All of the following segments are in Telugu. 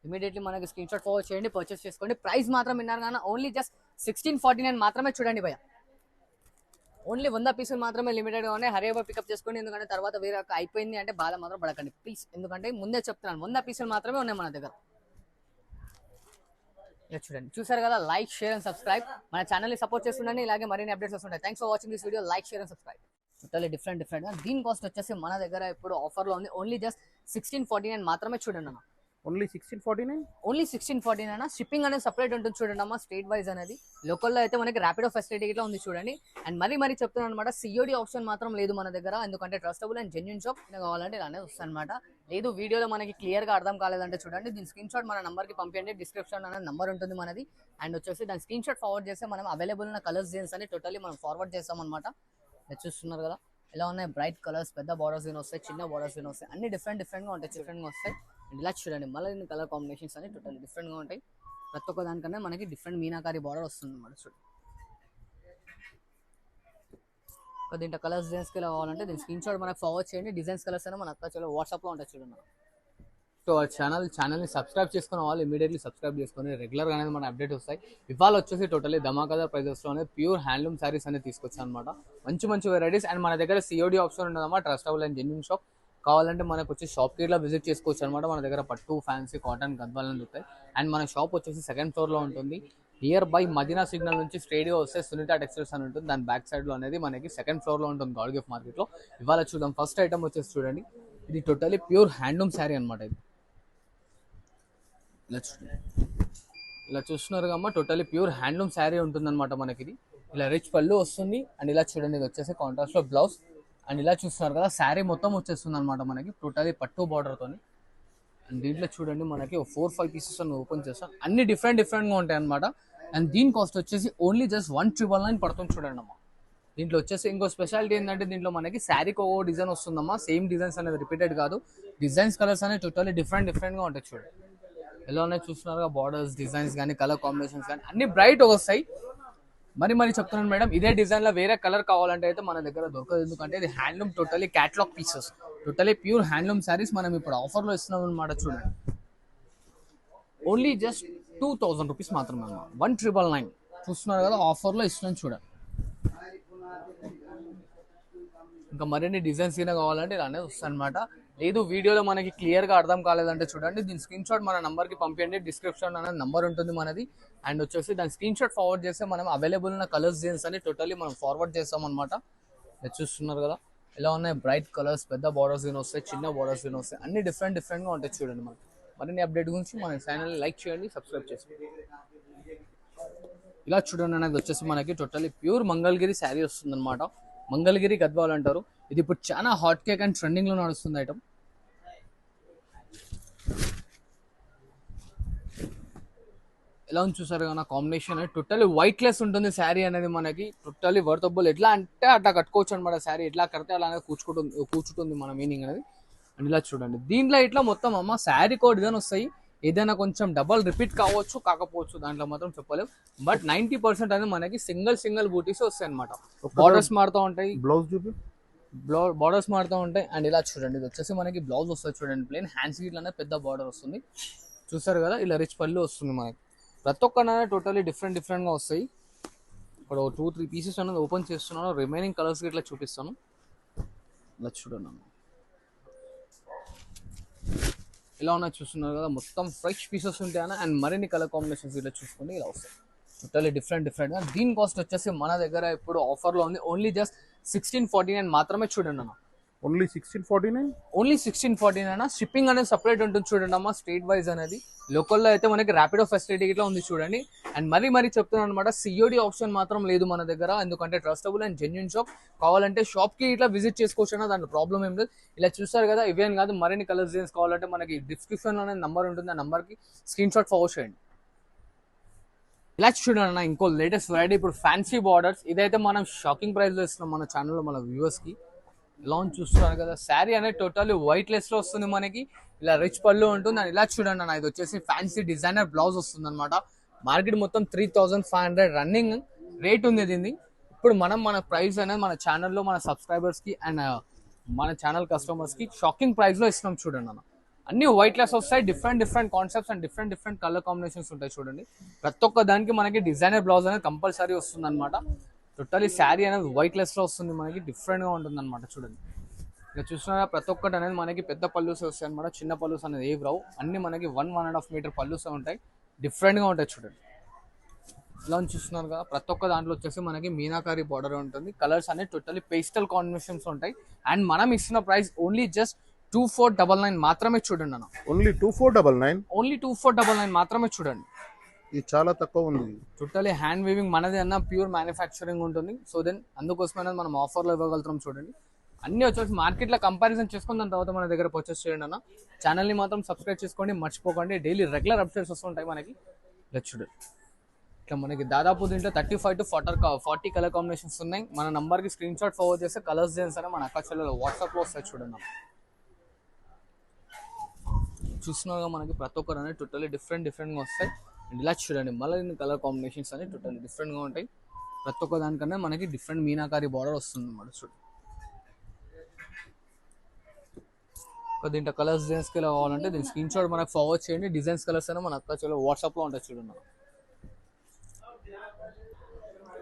ఇమీడియట్లీ మనకి స్క్రీన్ షాట్ ఫార్వర్డ్ చేయండి, పర్చేస్ చేసుకోండి. ప్రైస్ మాత్రం విన్నారు కానీ ఓన్లీ జస్ట్ 1649 మాత్రమే. చూడండి భయ్య, ఓన్లీ 100 పీసులు మాత్రమే లిమిటెడ్గా ఉన్నాయి. హరియబా పికప్ చేసుకోండి, ఎందుకంటే తర్వాత వేరే అయిపోయింది అంటే బాధ మాత్రం పడకండి ప్లీజ్. ఎందుకంటే ముందే చెప్తున్నాను 100 పీసులు మాత్రమే ఉన్నాయి మన దగ్గర. ఇలా చూడండి, చూసారు కదా, లైక్ షేర్ అండ్ సబ్స్క్రైబ్. మన ఛానల్ని సపోర్ట్ చేస్తుండండి, ఇలాగే మరిన్ని అప్డేట్స్ వస్తుంటాయి. Thanks for watching this video. Like share and subscribe. Totally different దీని కాస్ట్ వచ్చేసి మన దగ్గర ఇప్పుడు ఆఫర్లో ఉంది. ఓన్లీ జస్ట్ 1649 మాత్రమే. చూడండి అన్న, ఓన్లీ 1649. ఓన్లీ 1649 అన్న. షిప్పింగ్ అనేది సపరేట్ ఉంటుంది చూడండి అమ్మా, స్టేట్ వైజ్ అనేది. లోకల్లో అయితే మనకి ర్యాపిడో ఫెసిలిటీ ఇట్లా ఉంది చూడండి. అండ్ మరీ చెప్తున్నాను అనమాట, సిఓడి ఆప్షన్ మాత్రం లేదు మన దగ్గర, ఎందుకంటే ట్రస్టబుల్ అండ్ జెన్యూన్ షాప్ కావాలంటే ఇలానే వస్తుంది అనమాట. లేదు వీడియోలో మనకి క్లియర్గా అర్థం కాలేదంటే చూడండి, దీని స్క్రీన్ షాట్ మన నెంబర్కి పంపించండి. డిస్క్రిప్షన్ అనేది నెంబర్ ఉంటుంది మనది. అండ్ వచ్చేసి దాని స్క్రీన్ షాట్ ఫార్వర్డ్ చేస్తే మనం అవైలబుల్ ఉన్న కలర్స్ జీన్స్ అని టోటల్లీ మనం ఫార్వర్డ్ చేస్తాం అనమాట. చూస్తున్నారు కదా ఎలా ఉన్నాయి, బ్రైట్ కలర్స్, పెద్ద బార్డర్స్ వస్తాయి, చిన్న బార్డర్స్ వస్తాయి, అన్ని డిఫరెంట్గా ఉంటాయి, డిఫరెంట్గా వస్తాయి. అండ్ ఇలా చూడండి, మళ్ళీ కలర్ కాంబినేషన్స్ అన్ని టోటల్ డిఫరెంట్గా ఉంటాయి. ప్రతి ఒక్క దానికన్నా మనకి డిఫరెంట్ మీనాకారి బార్డర్ వస్తుంది అన్నమాట. చూడండి, దీంట్లో కలర్స్ డిజైన్స్కి ఎలా కావాలంటే దీని స్క్రీన్ షాట్ మనకు ఫార్వర్డ్ చేయండి. డిజైన్స్ కలర్స్ అయినా మన అక్క వాట్సాప్లో ఉంటాయి చూడండి. సో ఆ ఛానల్ని సబ్స్క్రైబ్ చేసుకున్న వాళ్ళు ఇమీడియట్లీ సబ్స్క్రైబ్ చేసుకొని రెగ్యులర్గా అనేది మన అప్డేట్ వస్తాయి. ఇవాళ వచ్చేసి టోటల్లీ ధమాకాదార్ ప్రైజెస్లో అనేది ప్యూర్ హ్యాండ్లూమ్ శారీస్ అనేది తీసుకొచ్చాను అనమాట. మంచి వెరైటీస్. అండ్ మన దగ్గర సిఓడి ఆప్షన్ ఉండదన్నమాట, ట్రస్టబుల్ అండ్ జెన్యూన్ షాప్. కావాలంటే మనకు వచ్చి షాప్కి ఇట్లా విజిట్ చేసుకోవచ్చు అనమాట. మన దగ్గర పట్టు, ఫ్యాన్సీ, కాటన్, గద్వాలని దొరుకుతాయి. అండ్ మన షాప్ వచ్చేసి సెకండ్ ఫ్లోర్లో ఉంటుంది. నియర్ బై మదీనా సిగ్నల్ నుంచి స్ట్రేడియో వస్తే సునీత టెక్స్టైల్స్ అని ఉంటుంది, దాని బ్యాక్ సైడ్లో అనేది మనకి సెకండ్ ఫ్లోర్లో ఉంటుంది గాడ్ గిఫ్ట్ మార్కెట్లో. ఇవాళ చూద్దాం, ఫస్ట్ ఐటమ్ వచ్చేసి చూడండి, ఇది టోటల్లీ ప్యూర్ హ్యాండ్లూమ్ శారీ అనమాట. ఇది ఇలా చూస్తున్నారు అమ్మ, టోటల్లీ ప్యూర్ హ్యాండ్లూమ్ శారీ ఉంటుందన్నమాట మనకి. ఇది ఇలా రిచ్ పళ్ళు వస్తుంది. అండ్ ఇలా చూడండి, ఇది వచ్చేసి కాంట్రాస్ట్లో బ్లౌజ్. అండ్ ఇలా చూస్తున్నారు కదా, శారీ మొత్తం వచ్చేస్తుంది అనమాట మనకి, టోటల్లీ పట్టు బార్డర్తో. అండ్ దీంట్లో చూడండి మనకి 4-5 పీసెస్ అని ఓపెన్ చేస్తాం, అన్ని డిఫరెంట్గా ఉంటాయి అనమాట. అండ్ దీని కాస్ట్ వచ్చేసి ఓన్లీ జస్ట్ 1999 పడుతుంది చూడండి అమ్మా. దీంట్లో వచ్చేసి ఇంకో స్పెషాలిటీ ఏంటంటే దీంట్లో మనకి శారీకి ఓ డిజైన్ వస్తుందమ్మా, సేమ్ డిజైన్స్ అనేది రిపీటెడ్ కాదు. డిజైన్స్ కలర్స్ అనేవి టోటల్లీ డిఫరెంట్గా ఉంటాయి చూడండి. ఎలా ఉన్నాయి చూస్తున్నారుగా, బార్డర్స్, డిజైన్స్ కానీ కలర్ కాంబినేషన్స్ కానీ అన్ని బ్రైట్ వస్తాయి. మరి చెప్తున్నాను మేడం, ఇదే డిజైన్లో వేరే కలర్ కావాలంటే అయితే మన దగ్గర దొరకదు, ఎందుకంటే ఇది handloom totally catalogue pieces, totally pure handloom saris మనం ఇప్పుడు ఆఫర్లో ఇస్తున్నాం అనమాట. చూడండి, ఓన్లీ జస్ట్ 2000 రూపీస్ మాత్రమే అమ్మా, 1999 చూస్తున్నారు కదా, ఆఫర్లో ఇస్తున్నాం చూడండి. ఇంకా మరిన్ని డిజైన్స్ అయినా కావాలంటే ఇలానే వస్తాయి అనమాట. లేదు వీడియోలో మనకి క్లియర్గా అర్థం కాలేదంటే చూడండి, దీని స్క్రీన్ షాట్ మన నెంబర్కి పంపించండి. డిస్క్రిప్షన్ అనేది నెంబర్ ఉంటుంది మనది. అండ్ వచ్చేసి దాని స్క్రీన్ షాట్ ఫార్వర్డ్ చేస్తే మనం అవైలబుల్ ఉన్న కలర్స్ జీన్స్ అని టోటల్లీ మనం ఫార్వర్డ్ చేస్తాం అనమాట. చూస్తున్నారు కదా ఎలా ఉన్నాయి, బ్రైట్ కలర్స్, పెద్ద బార్డర్స్ వస్తాయి, చిన్న బార్డర్స్ వస్తాయి, అన్ని డిఫరెంట్గా ఉంటాయి చూడండి. మనకి మరిన్ని అప్డేట్ గురించి మన ఛానల్ని లైక్ చేయండి, సబ్స్క్రైబ్ చేసుకోండి. ఇలా చూడండి, అనేది వచ్చేసి మనకి టోటల్లీ ప్యూర్ మంగళగిరి శారీ వస్తుంది అనమాట. మంగళగిరి గద్వాల్ అంటారు. ఇది ఇప్పుడు చాలా హాట్ కేక్ అండ్ ట్రెండింగ్లో నడుస్తుంది ఐటమ్. ఎలా ఉంది చూసారు కదా కాంబినేషన్, టోటల్లీ వైట్ లెస్ ఉంటుంది శారీ అనేది మనకి, టోటల్లీ వర్తబుల్. ఎట్లా అంటే అట్లా కట్టుకోవచ్చు అనమాట శారీ, ఎట్లా కడితే అలానే కూర్చుంటుంది మన మీనింగ్ అనేది. అండ్ ఇలా చూడండి, దీంట్లో ఇట్లా మొత్తం అమ్మ శారీ కోడ్ డిజైన్ వస్తాయి. ఏదైనా కొంచెం డబల్ రిపీట్ కాకపోవచ్చు, దాంట్లో మాత్రం చెప్పలేము. బట్ 90% అనేది మనకి సింగిల్ బూటీస్ వస్తాయి అనమాట. బార్డర్స్ మారుతూ ఉంటాయి, బార్డర్స్ మారుతూ ఉంటాయి. అండ్ ఇలా చూడండి, ఇది వచ్చేసి మనకి బ్లౌజ్ వస్తుంది చూడండి, ప్లేన్ హ్యాండ్స్ గిట్లనే పెద్ద బార్డర్ వస్తుంది. చూసారు కదా, ఇలా రిచ్ పళ్ళు వస్తుంది మనకి. ప్రతి ఒక్కనే టోటల్లీ డిఫరెంట్గా వస్తాయి. ఇక్కడ 2-3 పీసెస్ అనేది ఓపెన్ చేస్తున్నాను, రిమైనింగ్ కలర్స్ ఇట్లా చూపిస్తాను. ఇలా చూడండి, ఇలా ఉన్నాయి చూస్తున్నారు కదా, మొత్తం ఫ్రెష్ పీసెస్ ఉంటాయని. అండ్ మరిన్ని కలర్ కాంబినేషన్స్ ఇట్లా చూసుకుంటే ఇలా వస్తాయి, టోటల్లీ డిఫరెంట్గా. దీని కాస్ట్ వచ్చేసి మన దగ్గర ఇప్పుడు ఆఫర్లో ఉంది, ఓన్లీ జస్ట్ 1649 మాత్రమే. చూడండి అన్న, ఓన్లీ 1649 అన్న. షిప్పింగ్ అనేది సపరేట్ ఉంటుంది చూడండి అమ్మా, స్టేట్ వైజ్ అనేది. లోకల్లో అయితే మనకి ర్యాపిడో ఫెసిలిటీ ఇట్లా ఉంది చూడండి. అండ్ మరీ చెప్తున్నాను అనమాట, సిఓడి ఆప్షన్ మాత్రం లేదు మన దగ్గర, ఎందుకంటే ట్రస్టబుల్ అండ్ జెన్యూన్ షాప్. కావాలంటే షాప్కి ఇట్లా విజిట్ చేసుకోవచ్చు అన్న, దాంట్లో ప్రాబ్లం ఏం లేదు. ఇలా చూస్తారు కదా, ఇవేం కాదు, మరిన్ని కలర్స్ డిజైన్స్ కావాలంటే మనకి డిస్క్రిప్షన్లో అనేది నెంబర్ ఉంటుంది, ఆ నెంబర్కి స్క్రీన్ షాట్ ఫార్వర్డ్ చేయండి. ఇలా చూడండి అన్న, ఇంకో లేటెస్ట్ వెరైటీ ఇప్పుడు ఫ్యాన్సీ బార్డర్స్. ఇదైతే మనం షాకింగ్ ప్రైస్లో ఇస్తున్నాం మన ఛానల్లో మన వ్యూవర్స్కి. ఇలా చూస్తున్నారు కదా, శారీ అనేది టోటల్లీ వైట్ లెస్ లో వస్తుంది మనకి, ఇలా రిచ్ పళ్ళు ఉంటుంది. అండ్ ఇలా చూడండి అన్న, ఇది వచ్చేసి ఫ్యాన్సీ డిజైనర్ బ్లౌజ్ వస్తుంది అనమాట. మార్కెట్ మొత్తం 3500 రన్నింగ్ రేట్ ఉంది దీన్ని. ఇప్పుడు మన ప్రైస్ అనేది మన ఛానల్లో మన సబ్స్క్రైబర్స్కి అండ్ మన ఛానల్ కస్టమర్స్కి షాకింగ్ ప్రైస్లో ఇస్తున్నాం చూడండి అన్న. అన్ని వైట్ లెస్ వస్తాయి. Different concepts and different colour combinations ఉంటాయి చూడండి. ప్రతి ఒక్క దానికి మనకి డిజైనర్ బ్లౌజ్ అనేది కంపల్సరీ వస్తుంది అనమాట. టోటలీ శారీ అనేది వైట్ లెస్ లో వస్తుంది, మనకి డిఫరెంట్ గా ఉంటుంది అనమాట. చూడండి ఇక చూస్తున్నా ప్రతి ఒక్కటి అనేది మనకి పెద్ద పల్లూస్ వస్తాయి అనమాట. చిన్న పల్లూస్ అనేది ఏవి రావు, అన్ని మనకి 1.5 మీటర్ పల్లూస్ ఉంటాయి, డిఫరెంట్ గా ఉంటాయి చూడండి. ఇలా చూస్తున్నారు కదా, ప్రతి ఒక్క దాంట్లో వచ్చేసి మనకి మీనాకారి బార్డర్ ఉంటుంది. కలర్స్ అనేది టోటలీ పేస్టల్ కాంబినేషన్స్ ఉంటాయి. అండ్ మనం ఇస్తున్న ప్రైస్ ఓన్లీ జస్ట్ 2499 మాత్రమే చూడండి అన్న. ఓన్లీ 2499, ఓన్లీ 2499 మాత్రమే చూడండి. ఇది చాలా తక్కువ ఉంది. టోటలీ హ్యాండ్ వీవింగ్ మనది అన్న, ప్యూర్ మ్యానుఫ్యాక్చరింగ్ ఉంటుంది. సో దెన్ అందుకోసమైనా మనం ఆఫర్లో ఇవ్వగలుగుతాం చూడండి. అన్ని వచ్చేసి మార్కెట్లో కంపారిజన్ చేసుకుని దాని తర్వాత మన దగ్గర పర్చేస్ చేయండి అన్న. ఛానల్ని మాత్రం సబ్స్క్రైబ్ చేసుకోండి, మర్చిపోకండి. డైలీ రెగ్యులర్ అప్డేట్స్ వస్తుంటాయి మనకి. ఇలా చూడండి, ఇట్లా మనకి దాదాపు దీంట్లో 35 to 40 కలర్ కాంబినేషన్స్ ఉన్నాయి. మన నంబర్కి స్క్రీన్ షాట్ ఫార్వర్డ్ చేస్తే కలర్స్ డిజైన్స్ అని మన అక్క చెల్లెలు వాట్సాప్లో వస్తాయి చూడండి. చూసినాగా మనకి ప్రతి ఒక్కరు అనేది టోటలీ డిఫరెంట్గా వస్తాయి. అండ్ ఇలా చూడండి, మళ్ళీ కలర్ కాంబినేషన్స్ అనేవి టోటలీ డిఫరెంట్గా ఉంటాయి. ప్రతి ఒక్క దానికన్నా మనకి డిఫరెంట్ మీనాకారి బార్డర్ వస్తుంది అన్నమాట. చూడండి దీంట్లో కలర్స్ డిజైన్స్కి ఇలా కావాలంటే దీని స్క్రీన్ షాట్ మనకు ఫార్వర్డ్ చేయండి. డిజైన్స్ కలర్స్ అయినా మన అక్క చెల్లెలు వాట్సాప్లో ఉంటాయి చూడండి.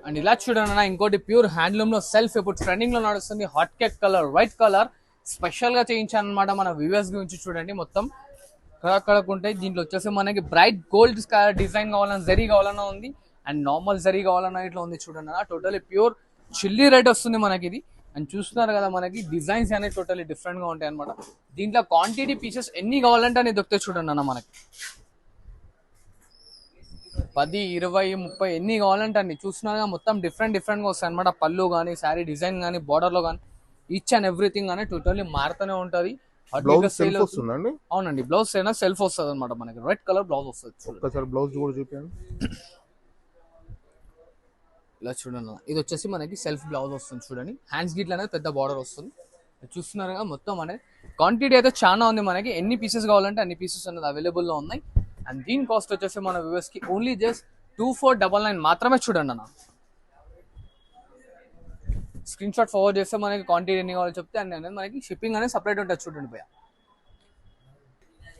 అండ్ ఇలా చూడండి, ఇంకోటి ప్యూర్ హ్యాండ్లూమ్ లో సెల్ఫ్ ఇప్పుడు ట్రెండింగ్ లో నడుస్తుంది. Hot cake colour, white colour special గా చేయించాను అనమాట మన వ్యూవర్స్ గురించి. చూడండి మొత్తం కడకుంటాయి. దీంట్లో వచ్చేసి మనకి బ్రైట్ గోల్డ్ డిజైన్ కావాలన్నా, జరీ కావాలన్నా ఉంది. అండ్ నార్మల్ జరీ కావాలన్నా ఇట్లా ఉంది చూడండి. టోటలీ ప్యూర్ చిల్లీ రేట్ వస్తుంది మనకి ఇది. అండ్ చూస్తున్నారు కదా, మనకి డిజైన్స్ అనేవి టోటలీ డిఫరెంట్ గా ఉంటాయి అనమాట. దీంట్లో క్వాంటిటీ పీసెస్ ఎన్ని కావాలంటే అని దొరికితే చూడండి అన్న, మనకి 10, 20, 30 ఎన్ని కావాలంటే అన్ని. చూస్తున్నా మొత్తం డిఫరెంట్గా వస్తాయి అనమాట. పళ్ళు కానీ, శారీ డిజైన్ కానీ, బార్డర్ లో కానీ, ఈచ్ అండ్ ఎవ్రీథింగ్ అనేది టోటల్లీ మారుతూనే ఉంటుంది. అవునండి, బ్లౌజ్ అయినా సెల్ఫ్ వస్తుంది అనమాట. మనకి రెడ్ కలర్ బ్లౌజ్ వస్తుంది. బ్లౌజ్ కూడా చూపించండి. ఇలా చూడండి, ఇది వచ్చేసి మనకి సెల్ఫ్ బ్లౌజ్ వస్తుంది చూడండి. హ్యాండ్స్ గిట్ల అనేది పెద్ద బార్డర్ వస్తుంది. చూస్తున్నారు కదా, మొత్తం అనేది క్వాంటిటీ అయితే చాలా ఉంది మనకి. ఎన్ని పీసెస్ కావాలంటే అన్ని పీసెస్ అనేది అవైలబుల్లో ఉన్నాయి. అండ్ దీని కాస్ట్ వచ్చేసి మన వ్యూవర్స్ కి ఓన్లీ జస్ట్ 2499 మాత్రమే చూడండి అన్న. స్క్రీన్ షాట్ ఫార్వర్డ్ చేస్తే మనకి క్వాంటిటీ ఎన్ని కావాలో చెప్తే అండ్ అనేది మనకి షిప్పింగ్ అనేది సపరేట్ ఉంటుంది చూడండి భయ్య.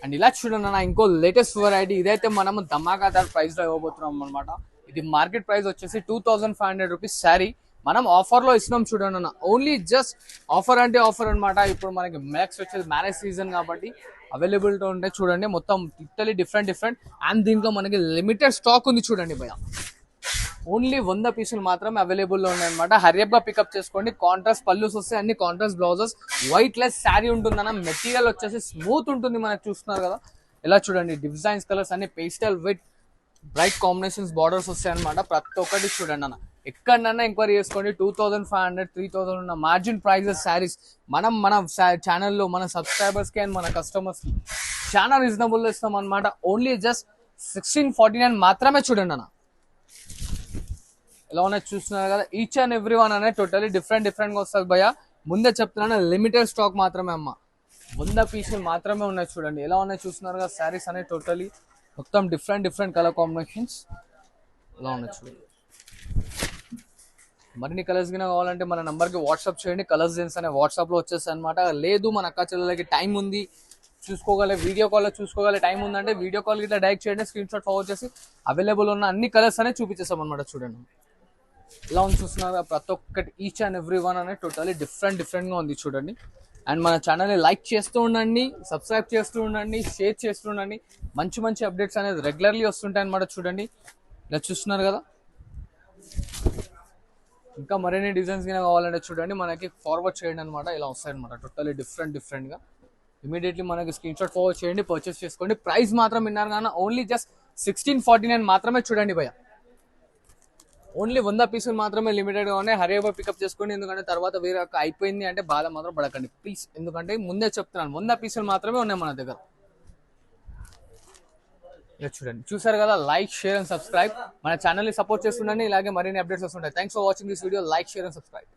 అండ్ ఇలా చూడండి అన్న, ఇంకో లేటెస్ట్ వెరైటీ. ఇదైతే మనం ధమాకాదార్ ప్రైస్ లో ఇవ్వబోతున్నాం అనమాట. ఇది మార్కెట్ ప్రైస్ వచ్చేసి 2500 రూపీస్ శారీ. మనం ఆఫర్ లో ఇస్తున్నాం చూడండి అన్న. ఓన్లీ జస్ట్ ఆఫర్ అంటే ఆఫర్ అనమాట. ఇప్పుడు మనకి మ్యాక్స్ వచ్చేసి మ్యారేజ్ సీజన్ కాబట్టి అవైలబిలిటీ ఉంటాయి చూడండి. మొత్తం లిటరలీ డిఫరెంట్. అండ్ దీంట్లో మనకి లిమిటెడ్ స్టాక్ ఉంది చూడండి భయ్య. ఓన్లీ 100 పీసులు మాత్రమే అవైలబుల్లో ఉన్నాయి అనమాట. హరియప్ గా పికప్ చేసుకోండి. కాంట్రాస్ట్ పల్లూస్ వస్తాయి, అన్ని contrast blouses, white less sari ఉంటుందన్న. మెటీరియల్ వచ్చేసి స్మూత్ ఉంటుంది మనకి. చూస్తున్నారు కదా, ఇలా చూడండి డిజైన్స్ కలర్స్ అన్ని pastel with bright combinations borders వస్తాయి అనమాట. ప్రతి ఒక్కటి చూడండి అన్న. ఎక్కడన్నా ఎంక్వైరీ చేసుకోండి. 2500, 3000 ఉన్న మార్జిన్ ప్రైజెస్ శారీస్ మన ఛానల్లో మన సబ్స్క్రైబర్స్ కి అండ్ మన కస్టమర్స్ కి చాలా రీజనబుల్ లో ఇస్తాం అనమాట. ఓన్లీ జస్ట్ 1649 మాత్రమే చూడండి అన్న. ఎలా ఉన్నాయి చూస్తున్నారు కదా, ఈచ్ అండ్ ఎవ్రీ వన్ అనేది టోటలీ డిఫరెంట్ గా వస్తుంది భయ్య. ముందే చెప్తున్నాను, లిమిటెడ్ స్టాక్ మాత్రమే అమ్మ. 100 పీసులు మాత్రమే ఉన్నాయి చూడండి. ఎలా ఉన్నాయి చూస్తున్నారు కదా, శారీస్ అనేది టోటలీ మొత్తం డిఫరెంట్ కలర్ కాంబినేషన్స్ ఎలా ఉన్నాయి చూడండి. మరిన్ని కలర్స్ గిన కావాలంటే మన నంబర్కి వాట్సాప్ చేయండి. కలర్స్ డిజైన్స్ అనే వాట్సాప్లో వచ్చేస్తాయి అనమాట. లేదు మన అక్క చెల్లెలకి టైం ఉంది, చూసుకోగల వీడియో కాల్లో చూసుకోగల టైం ఉందంటే వీడియో కాల్ ఇట్లా డైరెక్ట్ చేయండి. స్క్రీన్ షాట్ ఫార్వర్డ్ చేసి అవైలబుల్ ఉన్న అన్ని కలర్స్ అనేది చూపించేస్తాం అనమాట. చూడండి ఇలా ఉంది చూస్తున్నారు, ప్రతి ఒక్కటి ఈచ్ అండ్ ఎవ్రీ వన్ అనేది టోటలీ డిఫరెంట్గా ఉంది చూడండి. అండ్ మన ఛానల్ని లైక్ చేస్తూ ఉండండి, సబ్స్క్రైబ్ చేస్తూ ఉండండి, షేర్ చేస్తూ ఉండండి. మంచి అప్డేట్స్ అనేది రెగ్యులర్లీ వస్తుంటాయి అనమాట. చూడండి ఇలా చూస్తున్నారు కదా. ఇంకా మరిన్ని డిజైన్స్ కింద కావాలంటే చూడండి మనకి ఫార్వర్డ్ చేయండి అనమాట. ఇలా వస్తాయి అనమాట టోటలీ డిఫరెంట్గా. ఇమీడియట్లీ మనకి స్క్రీన్ షాట్ ఫార్వర్డ్ చేయండి, పర్చేస్ చేసుకోండి. ప్రైస్ మాత్రం విన్నారు కానీ ఓన్లీ జస్ట్ 1649 మాత్రమే చూడండి భయ్య. ఓన్లీ 100 పీసులు మాత్రమే లిమిటెడ్గా ఉన్నాయి. హరియబా పికప్ చేసుకోండి. ఎందుకంటే తర్వాత వేరే అయిపోయింది అంటే బాధ మాత్రం పడకండి ప్లీజ్. ఎందుకంటే ముందే చెప్తున్నాను, 100 పీసులు మాత్రమే ఉన్నాయి మన దగ్గర. ఇలా చూడండి, చూసారు కదా. Like, share and subscribe. మన ఛానల్ని సపోర్ట్ చేస్తుండండి. ఇలాగే మరిన్ని అప్డేట్స్ వస్తుంటాయి. Thanks for watching this video. Like, share and subscribe.